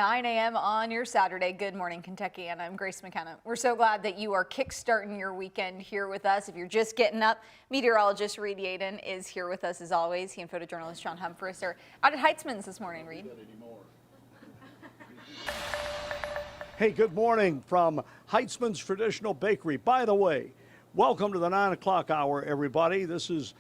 9 a.m. on your Saturday. Good morning, Kentucky, and I'm Grace McKenna. We're so glad that you are kickstarting your weekend here with us. If you're just getting up, meteorologist Reed Yaden is here with us as always. He and photojournalist John Humphreys are out at Heitzman's this morning, Reed. Hey, good morning from Heitzman's Traditional Bakery. By the way, welcome to the 9 o'clock hour, everybody. This is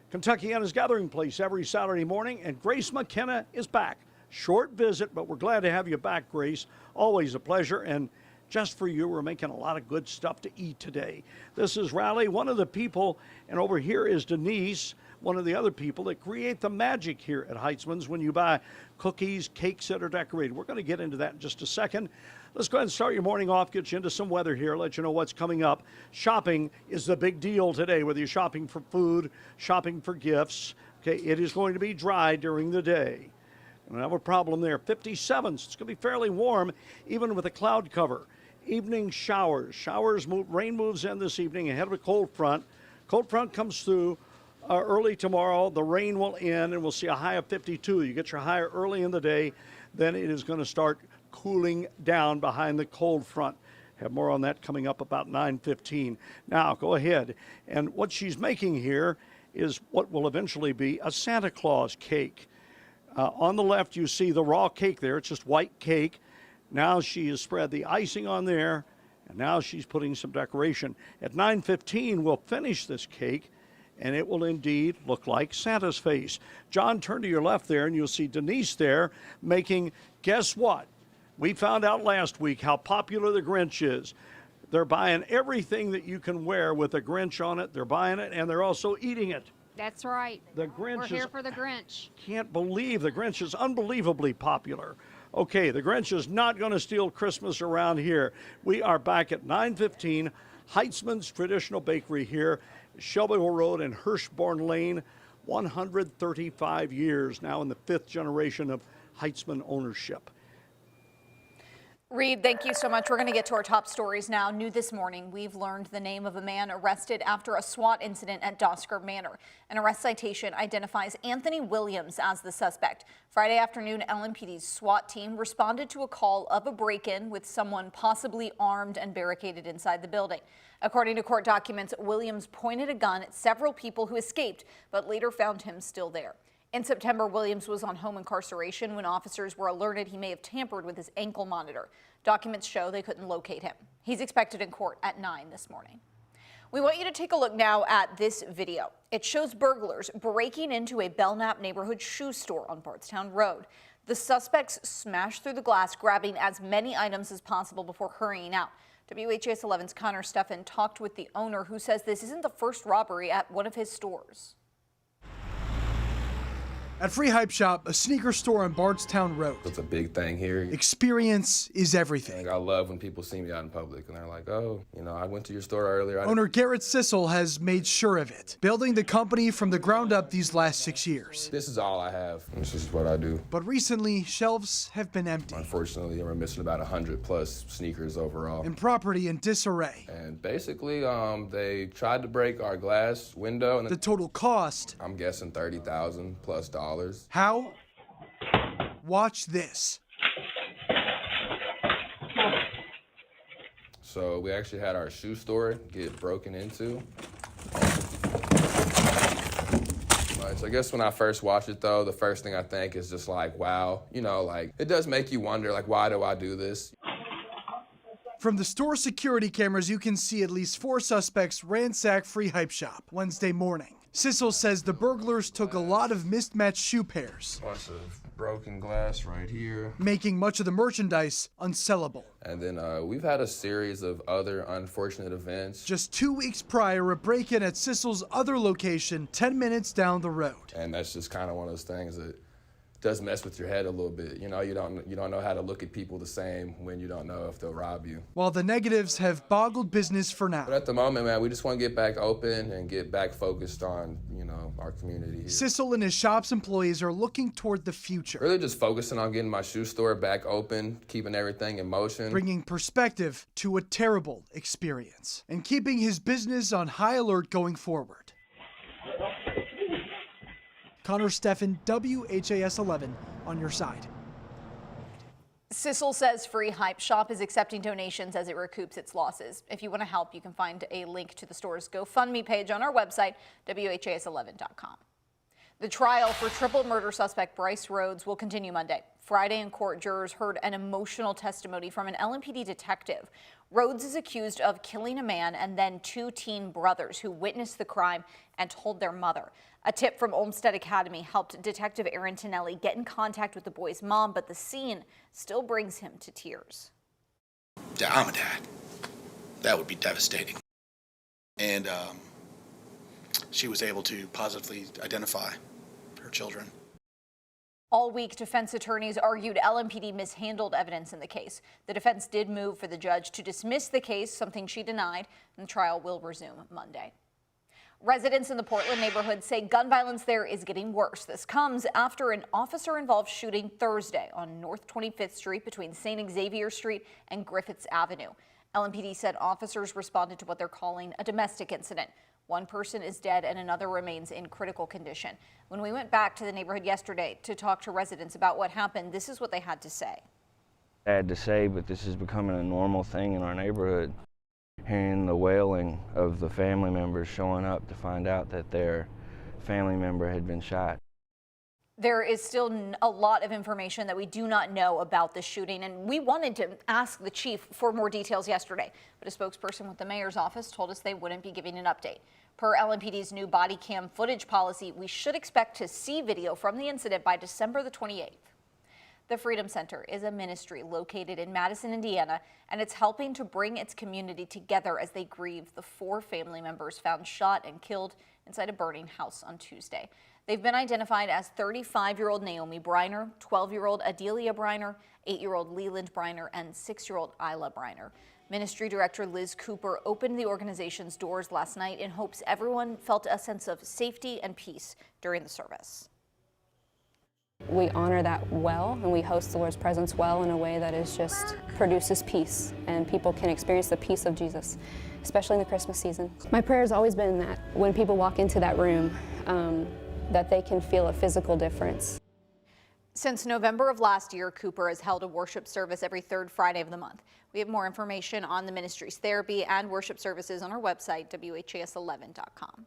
Kentuckiana's gathering place every Saturday morning, and Grace McKenna is back. Short visit, but we're glad to have you back, Grace. Always a pleasure. And just for you, we're making a lot of good stuff to eat today. This is Riley, one of the people, and over here is Denise, one of the other people that create the magic here at Heitzman's when you buy cookies, cakes that are decorated. We're going to get into that in just a second. Let's go ahead and start your morning off, get you into some weather here, let you know what's coming up. Shopping is the big deal today, whether you're shopping for food, shopping for gifts. Okay, it is going to be dry during the day. We don't have a problem there. 57, so it's going to be fairly warm, even with a cloud cover. Evening showers. Rain moves in this evening ahead of a cold front. Cold front comes through early tomorrow. The rain will end, and we'll see a high of 52. You get your high early in the day, then it is going to start cooling down behind the cold front. Have more on that coming up about 9:15. Now, go ahead. And what she's making here is what will eventually be a Santa Claus cake. On the left, you see the raw cake there. It's just white cake. Now she has spread the icing on there, and now she's putting some decoration. At 9:15, we'll finish this cake, and it will indeed look like Santa's face. John, turn to your left there, and you'll see Denise there making, guess what? We found out last week how popular the Grinch is. They're buying everything that you can wear with a Grinch on it. They're buying it, and they're also eating it. That's right. The Grinch We're here for the Grinch. Can't believe the Grinch is unbelievably popular. Okay, the Grinch is not going to steal Christmas around here. We are back at 9:15, Heitzman's Traditional Bakery here, Shelbyville Road and Hirschborn Lane, 135 years now in the 5th generation of Heitzman ownership. Reed, thank you so much. We're going to get to our top stories now. New this morning, we've learned the name of a man arrested after a SWAT incident at Dosker Manor. An arrest citation identifies Anthony Williams as the suspect. Friday afternoon, LMPD's SWAT team responded to a call of a break-in with someone possibly armed and barricaded inside the building. According to court documents, Williams pointed a gun at several people who escaped, but later found him still there. In September, Williams was on home incarceration when officers were alerted he may have tampered with his ankle monitor. Documents show they couldn't locate him. He's expected in court at 9 this morning. We want you to take a look now at this video. It shows burglars breaking into a Belknap neighborhood shoe store on Bardstown Road. The suspects smashed through the glass, grabbing as many items as possible before hurrying out. WHAS11's Connor Steffen talked with the owner, who says this isn't the first robbery at one of his stores. At Free Hype Shop, a sneaker store on Bardstown Road. It's a big thing here. Experience is everything. I love when people see me out in public and they're like, oh, you know, I went to your store earlier. Owner Garrett Sissel has made sure of it, building the company from the ground up these last 6 years. This is all I have. This is what I do. But recently, shelves have been empty. Unfortunately, we're missing about 100 plus sneakers overall. And property in disarray. And basically, they tried to break our glass window. And the total cost, I'm guessing $30,000 plus dollars. How? Watch this. So we actually had our shoe store get broken into. So I guess when I first watch it though, the first thing I think is just like, wow, you know, like it does make you wonder, like, why do I do this? From the store security cameras, you can see at least 4 suspects ransack Free Hype Shop Wednesday morning. Sissel says the burglars took a lot of mismatched shoe pairs. Bunch of broken glass right here. Making much of the merchandise unsellable. And then we've had a series of other unfortunate events. Just 2 weeks prior, a break-in at Sissel's other location, 10 minutes down the road. And that's just kind of one of those things that does mess with your head a little bit. You know, you don't know how to look at people the same when you don't know if they'll rob you. While the negatives have boggled business for now. But at the moment, man, we just want to get back open and get back focused on, you know, our community here. Sissel and his shop's employees are looking toward the future. Really just focusing on getting my shoe store back open, keeping everything in motion. Bringing perspective to a terrible experience. And keeping his business on high alert going forward. Connor Steffen, WHAS 11 on your side. Sissel says Free Hype Shop is accepting donations as it recoups its losses. If you want to help, you can find a link to the store's GoFundMe page on our website, WHAS11.com. The trial for triple murder suspect Bryce Rhodes will continue Monday. Friday in court, jurors heard an emotional testimony from an LMPD detective. Rhodes is accused of killing a man and then two teen brothers who witnessed the crime and told their mother. A tip from Olmsted Academy helped Detective Aaron Tonelli get in contact with the boy's mom, but the scene still brings him to tears. Yeah, I'm a dad. That would be devastating. And she was able to positively identify her children. All week, defense attorneys argued LMPD mishandled evidence in the case. The defense did move for the judge to dismiss the case, something she denied, and the trial will resume Monday. Residents in the Portland neighborhood say gun violence there is getting worse. This comes after an officer-involved shooting Thursday on North 25th Street between St. Xavier Street and Griffiths Avenue. LMPD said officers responded to what they're calling a domestic incident. One person is dead and another remains in critical condition. When we went back to the neighborhood yesterday to talk to residents about what happened, this is what they had to say. Sad to say, but this is becoming a normal thing in our neighborhood. Hearing the wailing of the family members showing up to find out that their family member had been shot. There is still a lot of information that we do not know about the shooting, and we wanted to ask the chief for more details yesterday, but a spokesperson with the mayor's office told us they wouldn't be giving an update. Per LMPD's new body cam footage policy, we should expect to see video from the incident by December the 28th. The Freedom Center is a ministry located in Madison, Indiana, and it's helping to bring its community together as they grieve the 4 family members found shot and killed inside a burning house on Tuesday. They've been identified as 35-year-old Naomi Briner, 12-year-old Adelia Briner, 8-year-old Leland Briner, and 6-year-old Isla Briner. Ministry Director Liz Cooper opened the organization's doors last night in hopes everyone felt a sense of safety and peace during the service. We honor that well, and we host the Lord's presence well in a way that is just produces peace, and people can experience the peace of Jesus, especially in the Christmas season. My prayer has always been that when people walk into that room, that they can feel a physical difference. Since November of last year, Cooper has held a worship service every 3rd Friday of the month. We have more information on the ministry's therapy and worship services on our website, WHAS11.com.